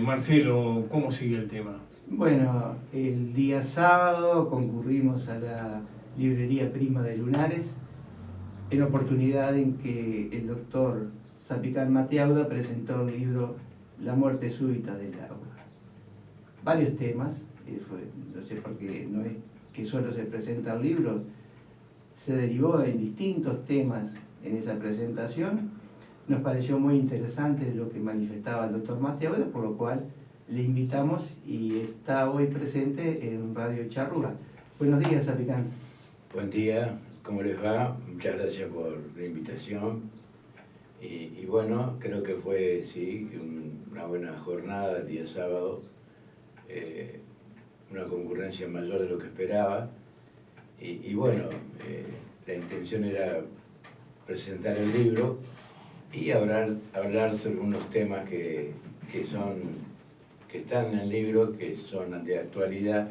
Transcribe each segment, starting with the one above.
Marcelo, ¿cómo sigue el tema? Bueno, el día sábado concurrimos a la librería Prima de Lunares en oportunidad en que el doctor Zapicán Mateauda presentó el libro La muerte súbita del agua. Varios temas, no sé por qué no es que solo se presenta el libro, se derivó en distintos temas en esa presentación. Nos pareció muy interesante lo que manifestaba el doctor Mateauda, por lo cual le invitamos y está hoy presente en Radio Charrúa. Buenos días, Zapicán. Buen día, ¿cómo les va? Muchas gracias por la invitación. Y bueno, creo que fue, sí, una buena jornada el día sábado, una concurrencia mayor de lo que esperaba. Y bueno, la intención era presentar el libro y hablar sobre unos temas que están en el libro, que son de actualidad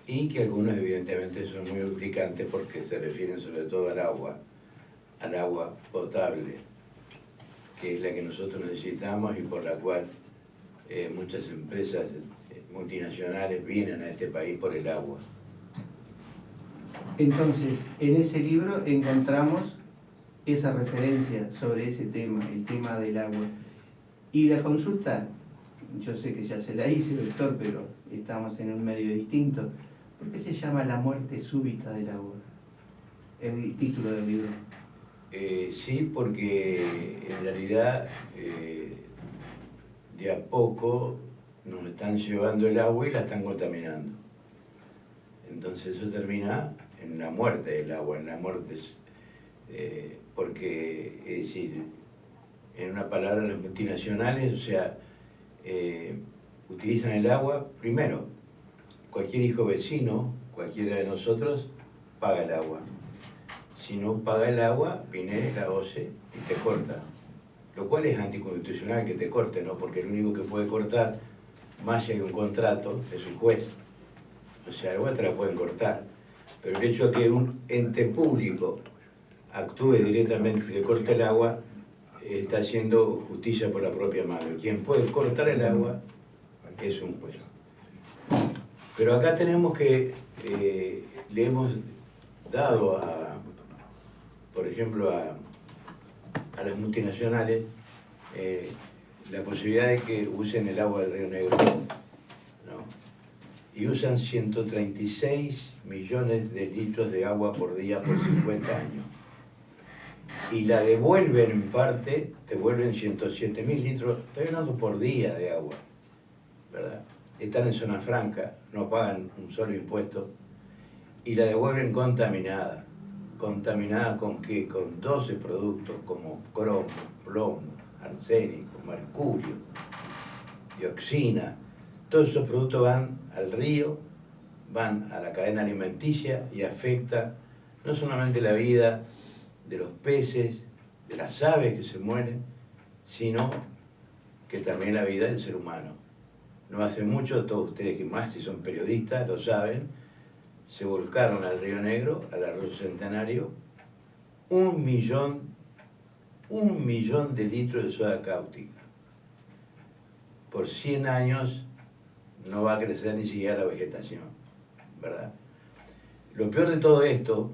y que algunos evidentemente son muy urticantes porque se refieren sobre todo al agua potable, que es la que nosotros necesitamos y por la cual muchas empresas multinacionales vienen a este país por el agua. Entonces, en ese libro encontramos esa referencia sobre ese tema, el tema del agua. Y la consulta, yo sé que ya se la hice, doctor, pero estamos en un medio distinto. ¿Por qué se llama La muerte súbita del agua? El título del libro. Sí, porque en realidad de a poco nos están llevando el agua y la están contaminando. Entonces eso termina en la muerte del agua, en la muerte, porque, es decir, en una palabra, las multinacionales, o sea, utilizan el agua, primero, cualquier hijo vecino, cualquiera de nosotros, paga el agua. Si no paga el agua, viene la OCE y te corta. Lo cual es anticonstitucional que te corte, ¿no? Porque el único que puede cortar, más si hay un contrato, es un juez. O sea, el agua te la pueden cortar. Pero el hecho de que un ente público actúe directamente y te corte el agua, está haciendo justicia por la propia mano. Quien puede cortar el agua es un juez. Pero acá tenemos que, le hemos dado por ejemplo, a las multinacionales la posibilidad de que usen el agua del Río Negro, ¿no? Y usan 136 millones de litros de agua por día por 50 años. Y la devuelven en parte, devuelven 107.000 litros, estoy hablando por día de agua, ¿verdad? Están en zona franca, no pagan un solo impuesto, y la devuelven contaminada. ¿Contaminada con qué? Con 12 productos como cromo, plomo, arsénico, mercurio, dioxina. Todos esos productos van al río, van a la cadena alimenticia y afectan no solamente la vida de los peces, de las aves que se mueren, sino que también la vida del ser humano. No hace mucho, todos ustedes que más si son periodistas lo saben, se volcaron al Río Negro, al arroyo Centenario, 1.000.000 de litros de soda cáustica. Por 100 años no va a crecer ni siquiera la vegetación, ¿verdad? Lo peor de todo esto,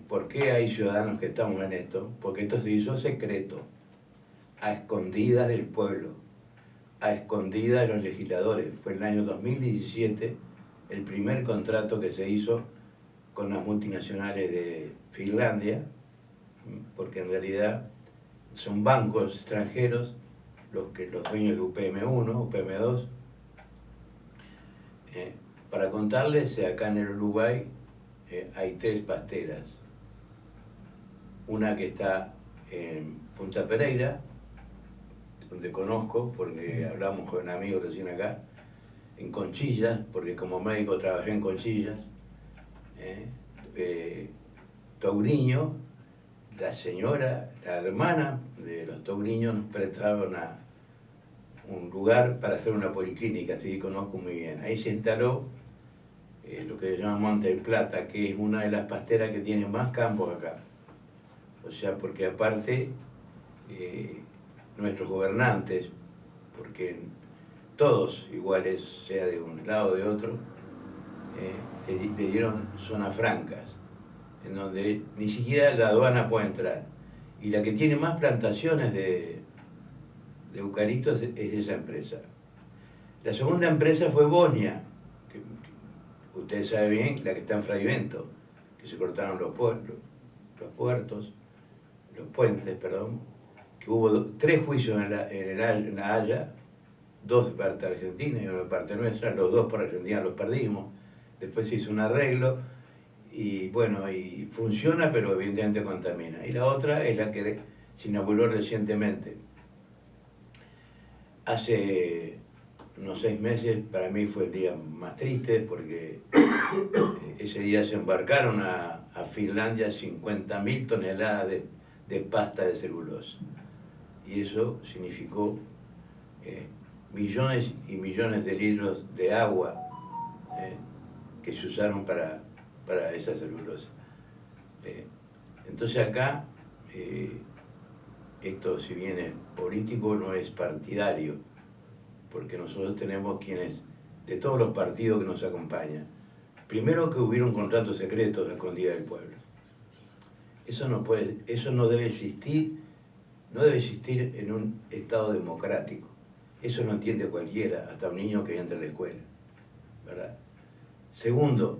¿por qué hay ciudadanos que estamos en esto? Porque esto se hizo secreto, a escondidas del pueblo, a escondidas de los legisladores. Fue en el año 2017 el primer contrato que se hizo con las multinacionales de Finlandia, porque en realidad son bancos extranjeros los dueños de UPM1, UPM2. Para contarles, acá en el Uruguay hay 3 pasteras. Una que está en Punta Pereira, donde conozco, porque hablamos con un amigo recién acá, en Conchillas, porque como médico trabajé en Conchillas. Touriño, la señora, la hermana de los Touriños nos prestaron un lugar para hacer una policlínica, así que conozco muy bien. Ahí se instaló lo que se llama Monte del Plata, que es una de las pasteras que tiene más campos acá. O sea, porque aparte nuestros gobernantes, porque todos iguales, sea de un lado o de otro, le dieron zonas francas, en donde ni siquiera la aduana puede entrar. Y la que tiene más plantaciones de eucaliptos es esa empresa. La segunda empresa fue Bosnia, que ustedes saben bien, la que está en Fragmento, que se cortaron los puentes, que hubo 3 juicios en la Haya, 2 de parte argentina y 1 de parte nuestra, los 2 por Argentina los perdimos, después se hizo un arreglo y bueno, y funciona, pero evidentemente contamina. Y la otra es la que se inauguró recientemente. Hace unos 6 meses para mí fue el día más triste porque ese día se embarcaron a Finlandia 50.000 toneladas de pasta de celulosa. Y eso significó millones y millones de litros de agua que se usaron para esa celulosa. Entonces acá, esto si bien es político, no es partidario, porque nosotros tenemos quienes, de todos los partidos que nos acompañan, primero que hubieron contratos secretos a escondidas del pueblo. Eso no debe existir, no debe existir en un Estado democrático. Eso no entiende cualquiera, hasta un niño que entra a la escuela, ¿verdad? Segundo,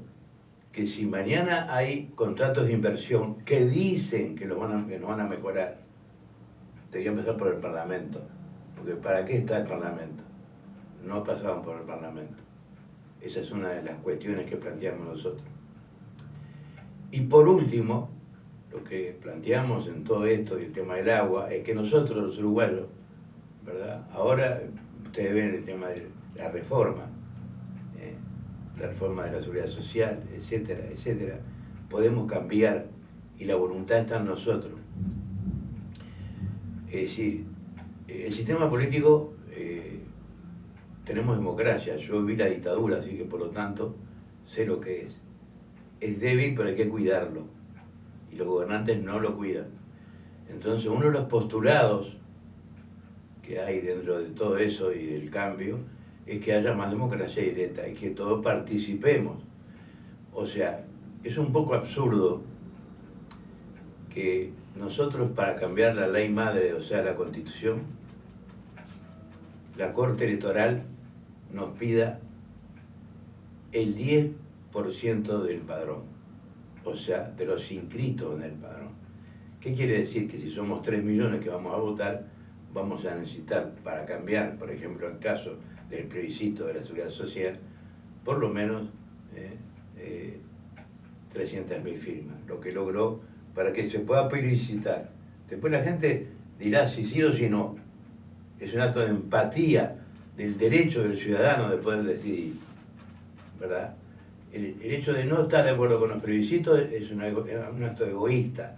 que si mañana hay contratos de inversión que dicen que nos van a mejorar, debería empezar por el Parlamento, porque ¿para qué está el Parlamento? No pasaban por el Parlamento. Esa es una de las cuestiones que planteamos nosotros. Y por último, lo que planteamos en todo esto y el tema del agua es que nosotros los uruguayos, ¿verdad? Ahora ustedes ven el tema de la reforma de la seguridad social, etcétera, etcétera, podemos cambiar y la voluntad está en nosotros. Es decir, el sistema político, tenemos democracia, yo viví la dictadura, así que por lo tanto sé lo que es. Es débil, pero hay que cuidarlo, y los gobernantes no lo cuidan. Entonces uno de los postulados que hay dentro de todo eso y del cambio es que haya más democracia directa y que todos participemos. O sea, es un poco absurdo que nosotros, para cambiar la ley madre, o sea, la Constitución, la Corte Electoral nos pida el 10% del padrón, o sea, de los inscritos en el padrón. ¿Qué quiere decir? Que si somos 3 millones que vamos a votar, vamos a necesitar, para cambiar, por ejemplo, el caso del plebiscito de la seguridad social, por lo menos 300.000 firmas, lo que logró para que se pueda plebiscitar. Después la gente dirá si sí o si no. Es un acto de empatía del derecho del ciudadano de poder decidir, ¿verdad? El hecho de no estar de acuerdo con los plebiscitos es un acto egoísta.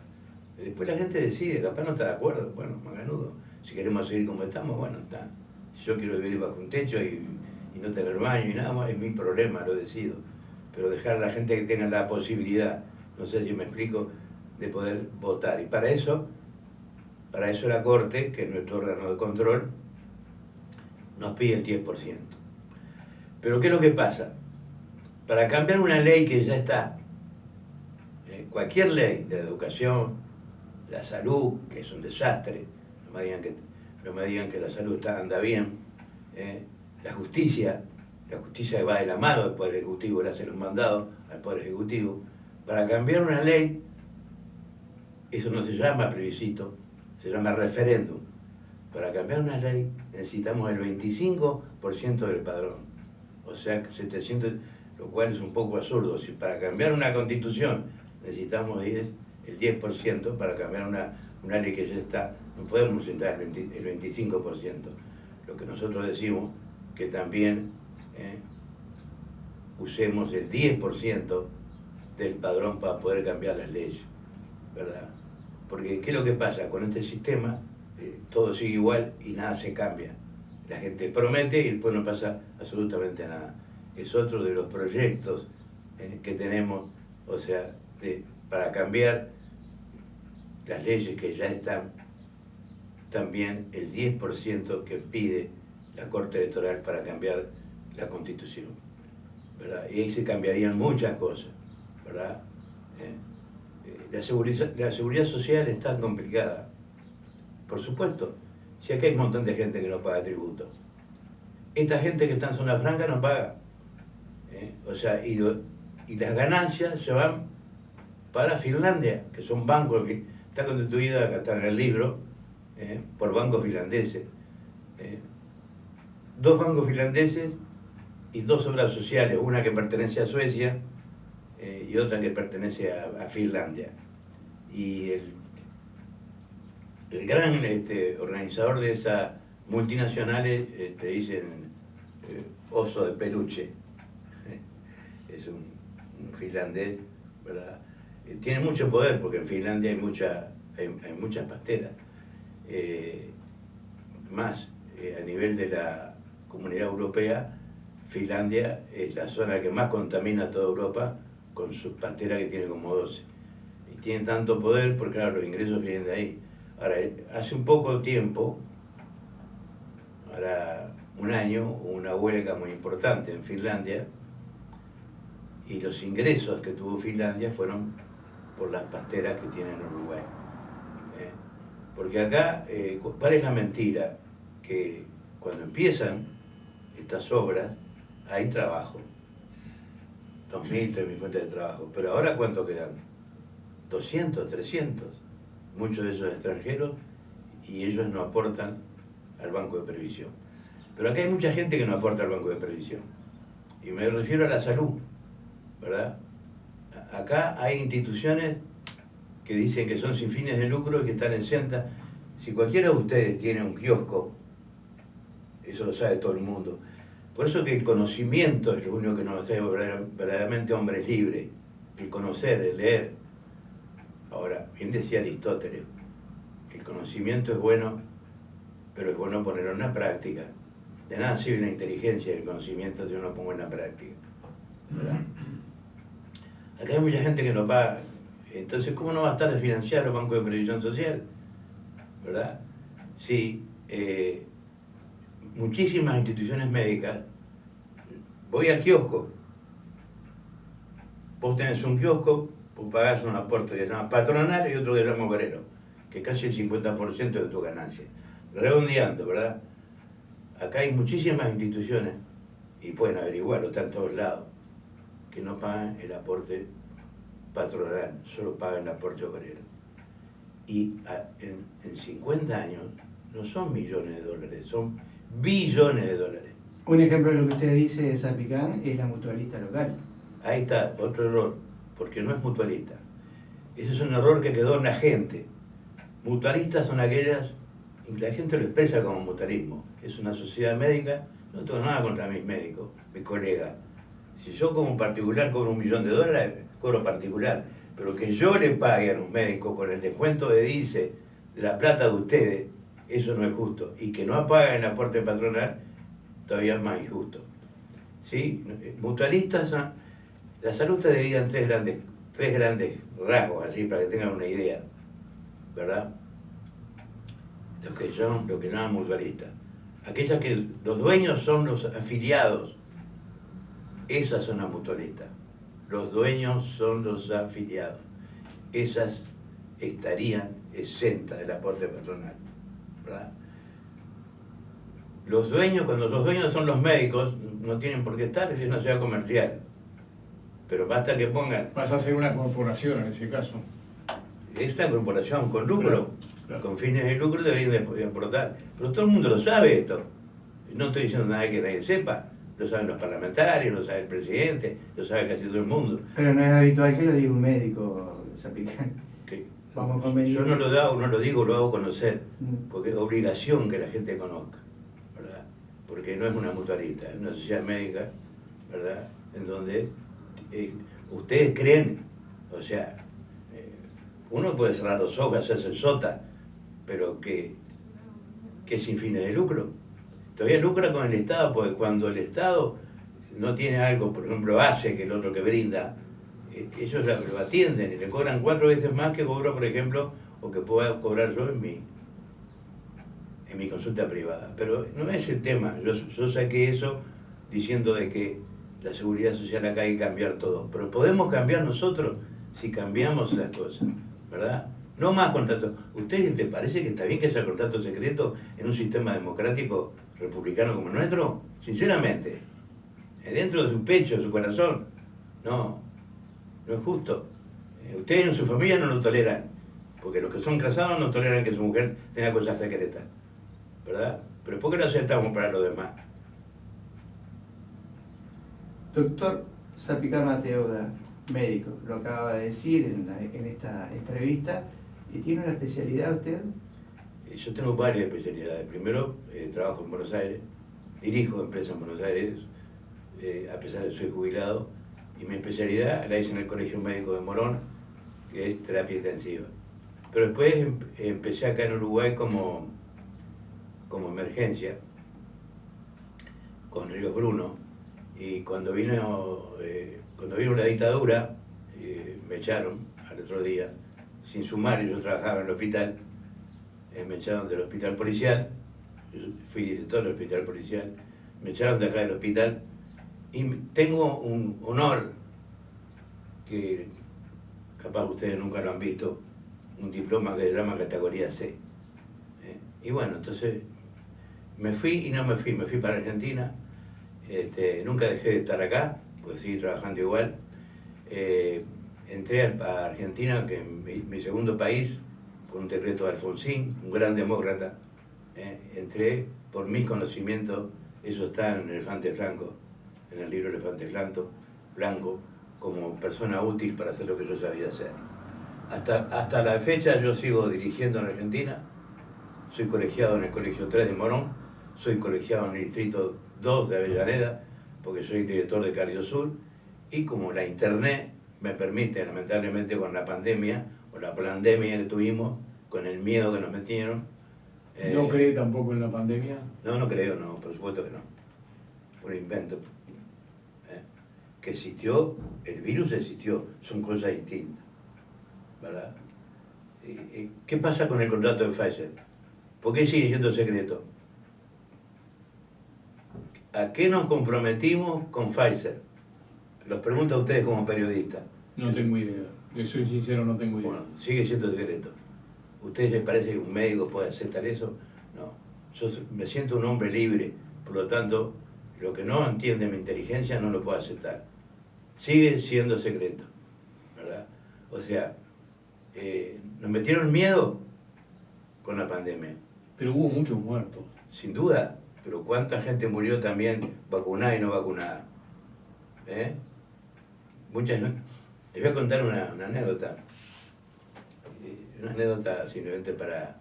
Después la gente decide, capaz no está de acuerdo, bueno, maganudo. Si queremos seguir como estamos, bueno, está. Si yo quiero vivir bajo un techo y no tener baño y nada más, es mi problema, lo decido. Pero dejar a la gente que tenga la posibilidad, no sé si me explico, de poder votar. Y para eso la Corte, que es nuestro órgano de control, nos pide el 10%. Pero ¿qué es lo que pasa? Para cambiar una ley que ya está, cualquier ley de la educación, la salud, que es un desastre, no me digan que la salud anda bien, la justicia va de la mano del Poder Ejecutivo, le hace los mandados al Poder Ejecutivo. Para cambiar una ley, eso no se llama plebiscito, se llama referéndum. Para cambiar una ley necesitamos el 25% del padrón, o sea, 700, lo cual es un poco absurdo. Si para cambiar una constitución necesitamos el 10%, para cambiar una ley que ya está, no podemos necesitar el 25%. Lo que nosotros decimos que también usemos el 10% del padrón para poder cambiar las leyes, ¿verdad? Porque ¿qué es lo que pasa? Con este sistema todo sigue igual y nada se cambia. La gente promete y después no pasa absolutamente nada. Es otro de los proyectos que tenemos, o sea, para cambiar las leyes que ya están, también el 10% que pide la Corte Electoral para cambiar la Constitución, ¿verdad? Y ahí se cambiarían muchas cosas, ¿verdad? La seguridad social es tan complicada. Por supuesto, si acá hay un montón de gente que no paga tributo. Esta gente que está en zona franca no paga. O sea, y las ganancias se van para Finlandia, que son bancos, está constituida, acá está en el libro, por bancos finlandeses. 2 bancos finlandeses y 2 obras sociales, una que pertenece a Suecia y otra que pertenece a Finlandia. Y el gran organizador de esas multinacionales, dicen oso de peluche, es un finlandés, ¿verdad? Tiene mucho poder porque en Finlandia hay muchas pasteras. A nivel de la Comunidad Europea, Finlandia es la zona que más contamina toda Europa con sus pasteras que tiene como 12. Y tienen tanto poder porque, claro, los ingresos vienen de ahí. Ahora, hace un poco tiempo, ahora un año, hubo una huelga muy importante en Finlandia y los ingresos que tuvo Finlandia fueron por las pasteras que tiene en Uruguay. Porque acá, ¿cuál es la mentira? Que cuando empiezan estas obras, hay trabajo. 2.000, 3.000 fuentes de trabajo. Pero ahora, ¿cuánto quedan? 200, 300. Muchos de esos extranjeros, y ellos no aportan al Banco de Previsión. Pero acá hay mucha gente que no aporta al Banco de Previsión. Y me refiero a la salud, ¿verdad? Acá hay instituciones que dicen que son sin fines de lucro y que están exentas. Si cualquiera de ustedes tiene un kiosco, eso lo sabe todo el mundo. Por eso que el conocimiento es lo único que nos hace verdaderamente hombres libres. El conocer, el leer. Ahora, bien decía Aristóteles, el conocimiento es bueno, pero es bueno ponerlo en la práctica. De nada sirve la inteligencia y el conocimiento si uno lo pongo en la práctica, ¿verdad? Acá hay mucha gente que no paga. Entonces, ¿cómo no va a estar desfinanciado el Banco de Previsión Social? ¿Verdad? Sí, muchísimas instituciones médicas, voy al kiosco, vos tenés un kiosco, vos pagás un aporte que se llama patronal y otro que se llama obrero, que casi el 50% de tu ganancia. Redondeando, ¿verdad? Acá hay muchísimas instituciones, y pueden averiguarlo, está en todos lados, que no pagan el aporte patronal, solo pagan el aporte obrero. Y en 50 años no son millones de dólares, son billones de dólares. Un ejemplo de lo que usted dice, Zapicán, es la mutualista local. Ahí está, otro error, porque no es mutualista. Ese es un error que quedó en la gente. Mutualistas son aquellas, y la gente lo expresa como mutualismo. Es una sociedad médica, no tengo nada contra mis médicos, mis colegas. Si yo como particular cobro $1 millón, cobro particular. Pero que yo le pague a los médicos con el descuento de DICE de la plata de ustedes, eso no es justo. Y que no paguen el aporte patronal, todavía es más injusto. ¿Sí? Mutualistas son... La salud está dividida en tres grandes rasgos, así para que tengan una idea, ¿verdad? Lo que llaman mutualistas. Aquellas que los dueños son los afiliados, esas son las mutualistas. Los dueños son los afiliados. Esas estarían exentas del aporte patronal, ¿verdad? Los dueños, cuando los dueños son los médicos, no tienen por qué estar, es una sociedad comercial. Pero basta que pongan... Pasa a ser una corporación en ese caso. Es una corporación con lucro, claro. Con fines de lucro deberían de aportar. Pero todo el mundo lo sabe esto. No estoy diciendo nada que nadie sepa. Lo saben los parlamentarios, lo sabe el presidente, lo sabe casi todo el mundo. Pero no es habitual que lo diga un médico, Zapicán. Vamos a convenir. Yo no lo digo, lo hago conocer, porque es obligación que la gente conozca, ¿verdad? Porque no es una mutualista, es una sociedad médica, ¿verdad? En donde ustedes creen, o sea, uno puede cerrar los ojos, hacerse el sota, pero que sin fines de lucro. Todavía lucra con el Estado, porque cuando el Estado no tiene algo, por ejemplo, hace que el otro que brinda, ellos lo atienden y le cobran 4 veces más que cobro, por ejemplo, o que pueda cobrar yo en mi consulta privada. Pero no es el tema. Yo saqué eso diciendo de que la seguridad social acá hay que cambiar todo. Pero podemos cambiar nosotros si cambiamos las cosas, ¿verdad? No más contratos. ¿Ustedes les parece que está bien que haya contrato secreto en un sistema democrático republicano como el nuestro? Sinceramente, dentro de su pecho, de su corazón. No, no es justo. Ustedes en su familia no lo toleran, porque los que son casados no toleran que su mujer tenga cosas secretas, ¿verdad? Pero ¿por qué no aceptamos para los demás? Doctor Zapicán Mateuda, médico, lo acaba de decir en esta entrevista. ¿Y tiene una especialidad usted? Yo tengo varias especialidades. Primero, trabajo en Buenos Aires, dirijo empresas en Buenos Aires, a pesar de que soy jubilado, y mi especialidad la hice en el Colegio Médico de Morón, que es terapia intensiva. Pero después empecé acá en Uruguay como emergencia, con Ríos Bruno, y cuando vino la dictadura, me echaron al otro día, sin sumario. Yo trabajaba en el hospital, me echaron del hospital policial, yo fui director del hospital policial, me echaron de acá del hospital, y tengo un honor que capaz ustedes nunca lo han visto, un diploma que se llama categoría C. Y bueno, entonces me fui y no me fui para Argentina. Nunca dejé de estar acá, pues seguí trabajando igual. Entré a Argentina, que es mi segundo país, por un decreto de Alfonsín, un gran demócrata. Entré por mis conocimientos, eso está en Elefante Blanco, en el libro Elefante Blanco, como persona útil para hacer lo que yo sabía hacer. Hasta la fecha yo sigo dirigiendo en Argentina, soy colegiado en el Colegio 3 de Morón, soy colegiado en el Distrito 2 de Avellaneda, porque soy director de Cardiosur, y como la internet me permite, lamentablemente con la pandemia, o la pandemia que tuvimos, con el miedo que nos metieron. ¿No cree tampoco en la pandemia? No creo, no, por supuesto que no. Un invento. Que existió, el virus existió, son cosas distintas, ¿verdad? ¿Qué pasa con el contrato de Pfizer? ¿Por qué sigue siendo secreto? ¿A qué nos comprometimos con Pfizer? Los pregunto a ustedes como periodistas. No tengo idea. Le soy sincero, no tengo idea. Bueno, sigue siendo secreto. ¿A ustedes les parece que un médico puede aceptar eso? No. Yo me siento un hombre libre, por lo tanto, lo que no entiende mi inteligencia no lo puedo aceptar. Sigue siendo secreto, ¿verdad? O sea, nos metieron miedo con la pandemia. Pero hubo muchos muertos. Sin duda, pero ¿cuánta gente murió también vacunada y no vacunada? Muchas. Les voy a contar una anécdota. Una anécdota simplemente para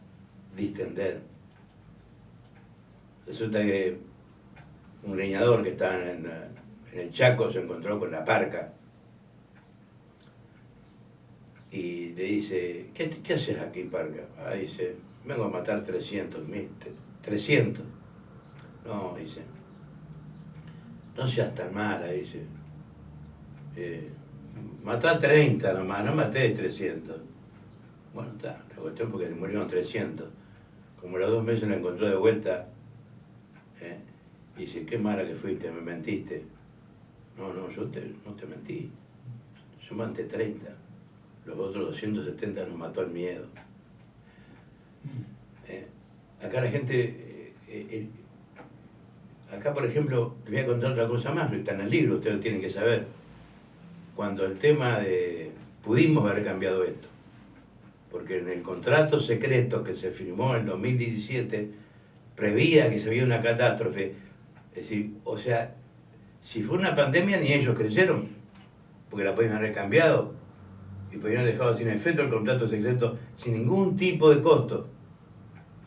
distender. Resulta que un leñador que estaba en el Chaco se encontró con la parca y le dice: ¿Qué haces aquí, parca? Dice: vengo a matar 300.000. 300. No, dice, no seas tan mala, dice. Matá 30 nomás, no maté 300. Bueno, está, la cuestión porque murieron 300. Como a los 2 meses la encontró de vuelta, y dice: qué mala que fuiste, me mentiste. No, yo no te mentí. Yo maté 30. Los otros 270 nos mató el miedo. Acá la gente... acá, por ejemplo, les voy a contar otra cosa más, está en el libro, ustedes lo tienen que saber. Cuando el tema de... pudimos haber cambiado esto, porque en el contrato secreto que se firmó en 2017, prevía que se veía una catástrofe. Es decir, o sea, si fue una pandemia ni ellos creyeron, porque la podían haber cambiado y podían haber dejado sin efecto el contrato secreto sin ningún tipo de costo.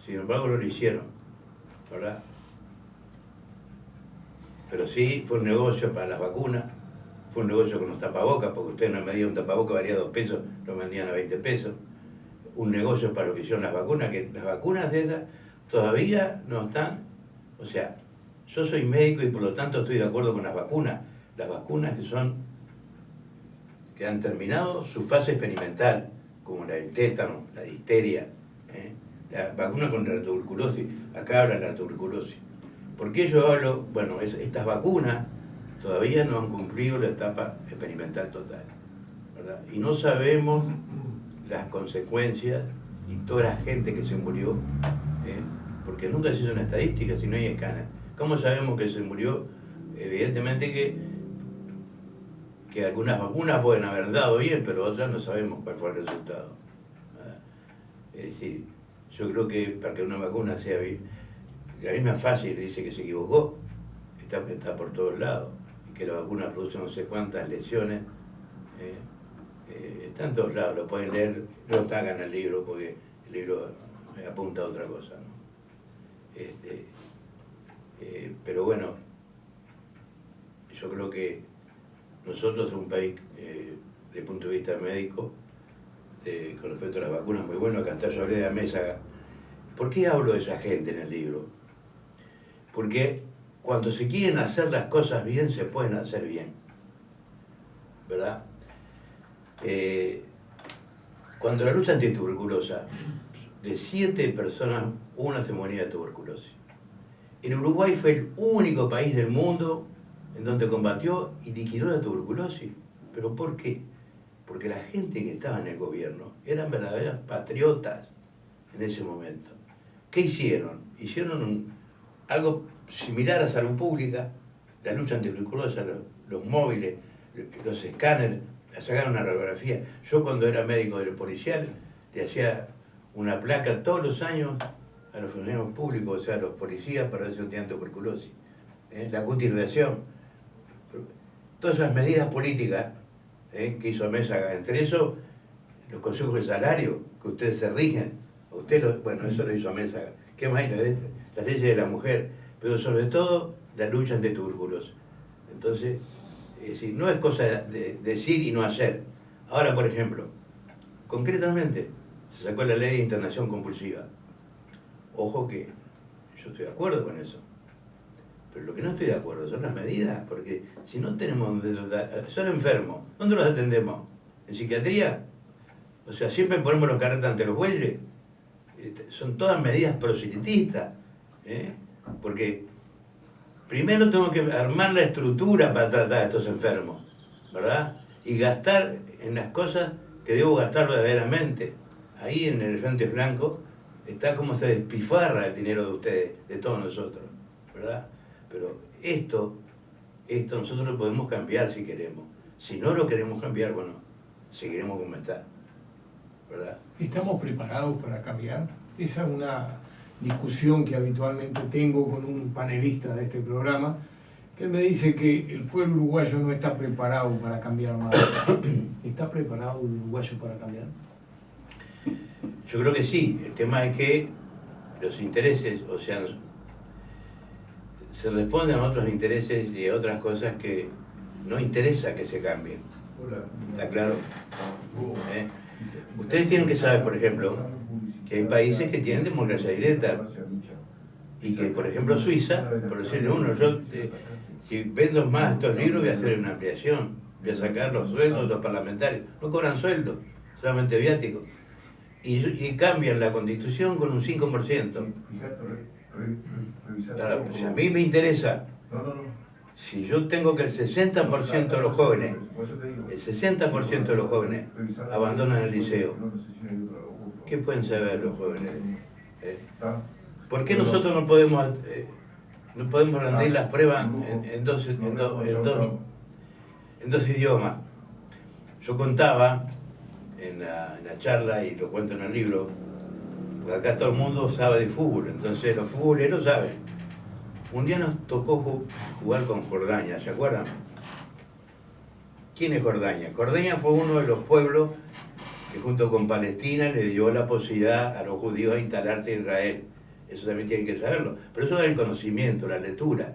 Sin embargo, no lo hicieron, ¿verdad? Pero sí fue un negocio para las vacunas, fue un negocio con los tapabocas, porque ustedes no medían un tapaboca, valía 2 pesos, lo vendían a 20 pesos. Un negocio para lo que hicieron las vacunas, que las vacunas de esas todavía no están. O sea, yo soy médico y por lo tanto estoy de acuerdo con las vacunas que han terminado su fase experimental, como la del tétano, la difteria, la vacuna contra la tuberculosis, acá habla de la tuberculosis. ¿Por qué yo hablo? Bueno, estas vacunas todavía no han cumplido la etapa experimental total, ¿verdad? Y no sabemos las consecuencias y toda la gente que se murió, porque nunca se hizo una estadística si no hay escáner. ¿Cómo sabemos que se murió? Evidentemente que algunas vacunas pueden haber dado bien, pero otras no sabemos cuál fue el resultado. Es decir, yo creo que para que una vacuna sea bien, la misma fácil dice que se equivocó, está por todos lados, y que la vacuna produce no sé cuántas lesiones, está en todos lados, lo pueden leer, no está acá en el libro, porque el libro apunta a otra cosa, ¿no? Pero bueno, yo creo que nosotros somos un país, desde el punto de vista médico, con respecto a las vacunas, muy bueno. Acá está, yo hablé de la mesa. ¿Por qué hablo de esa gente en el libro? Porque cuando se quieren hacer las cosas bien, se pueden hacer bien, ¿verdad? Cuando la lucha antituberculosa, de 7 personas, una se moría de tuberculosis. En Uruguay fue el único país del mundo en donde combatió y liquidó la tuberculosis. ¿Pero por qué? Porque la gente que estaba en el gobierno eran verdaderos patriotas en ese momento. ¿Qué hicieron? Hicieron algo similar a salud pública, la lucha antituberculosa, los móviles, los escáneres, sacaron una radiografía. Yo cuando era médico del policial le hacía una placa todos los años a los funcionarios públicos, o sea, a los policías, para ver si tenían tuberculosis. La cutirrización. Todas esas medidas políticas que hizo Mésaga, entre eso los consejos de salario, que ustedes se rigen, bueno, eso lo hizo Mésaga. ¿Qué más hay? Las leyes de la mujer, pero sobre todo la lucha antituberculosis. Entonces, es decir, no es cosa de decir y no hacer. Ahora, por ejemplo, concretamente, se sacó la ley de internación compulsiva. Ojo que yo estoy de acuerdo con eso. Pero lo que no estoy de acuerdo son las medidas, porque si no tenemos donde tratar, son enfermos, ¿dónde los atendemos? ¿En psiquiatría? O sea, siempre ponemos los carretas ante los bueyes. Son todas medidas proselitistas, porque primero tengo que armar la estructura para tratar a estos enfermos, ¿verdad? Y gastar en las cosas que debo gastar verdaderamente. Ahí en el elefante blanco está cómo se despifarra el dinero de ustedes, de todos nosotros, ¿verdad? Pero esto nosotros lo podemos cambiar si queremos. Si no lo queremos cambiar, bueno, seguiremos como está, ¿verdad? ¿Estamos preparados para cambiar? Esa es una discusión que habitualmente tengo con un panelista de este programa, que él me dice que el pueblo uruguayo no está preparado para cambiar nada. ¿Está preparado el uruguayo para cambiar? Yo creo que sí. El tema es que los intereses, o sea, se responden a otros intereses y a otras cosas que no interesa que se cambien. ¿Está claro? Ustedes tienen que saber, por ejemplo, que hay países que tienen democracia directa y que, por ejemplo, Suiza, por decirle uno, yo si vendo más estos libros voy a hacer una ampliación, voy a sacar los sueldos de los parlamentarios, no cobran sueldo, solamente viáticos, y cambian la constitución con un 5%. Claro, pues a mí me interesa, si yo tengo que el 60% de los jóvenes, el 60% de los jóvenes abandonan el liceo, ¿qué pueden saber los jóvenes? ¿Por qué nosotros no podemos rendir las pruebas en dos idiomas? Yo contaba en la charla, y lo cuento en el libro, porque acá todo el mundo sabe de fútbol, entonces los futboleros saben. Un día nos tocó jugar con Jordania, ¿se acuerdan? ¿Quién es Jordania? Jordania fue uno de los pueblos que junto con Palestina le dio la posibilidad a los judíos de instalarse en Israel. Eso también tienen que saberlo. Pero eso es el conocimiento, la lectura.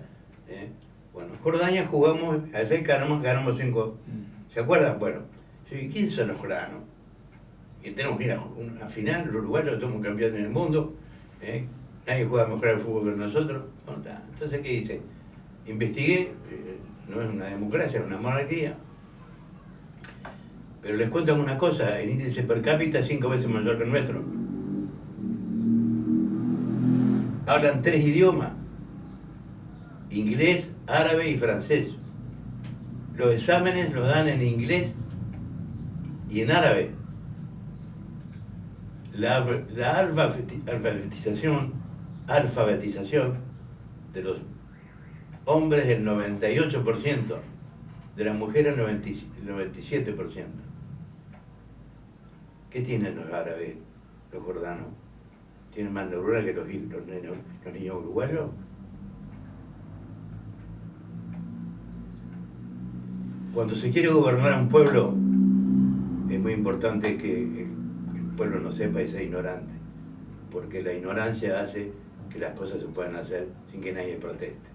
Bueno, Jordania jugamos, ayer ganamos 5. ¿Se acuerdan? Bueno, ¿quiénes son los jordanos? Y tenemos que ir a una final, los uruguayos somos campeones del mundo. Nadie juega mejor al fútbol que nosotros. Bueno, entonces, ¿qué hice? Investigué, no es una democracia, es una monarquía. Pero les cuento una cosa, el índice per cápita es 5 veces mayor que el nuestro. hablan 3 idiomas: inglés, árabe y francés. Los exámenes los dan en inglés y en árabe. La alfabetización de los hombres el 98%, de las mujeres el 97%. ¿Qué tienen los árabes, los jordanos? ¿Tienen más neuronas que los niños uruguayos? Cuando se quiere gobernar a un pueblo, es muy importante que el pueblo no sepa y sea ignorante, porque la ignorancia hace que las cosas se puedan hacer sin que nadie proteste.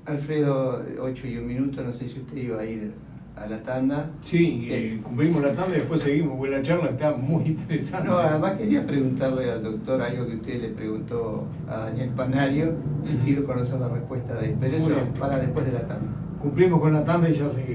Alfredo, 8:01, no sé si usted iba a ir a la tanda. Sí, cumplimos la tanda y después seguimos, porque la charla está muy interesante. No, además quería preguntarle al doctor algo que usted le preguntó a Daniel Panario y quiero conocer la respuesta de él, pero Muy eso bien. para después de la tanda. Cumplimos con la tanda y ya seguimos.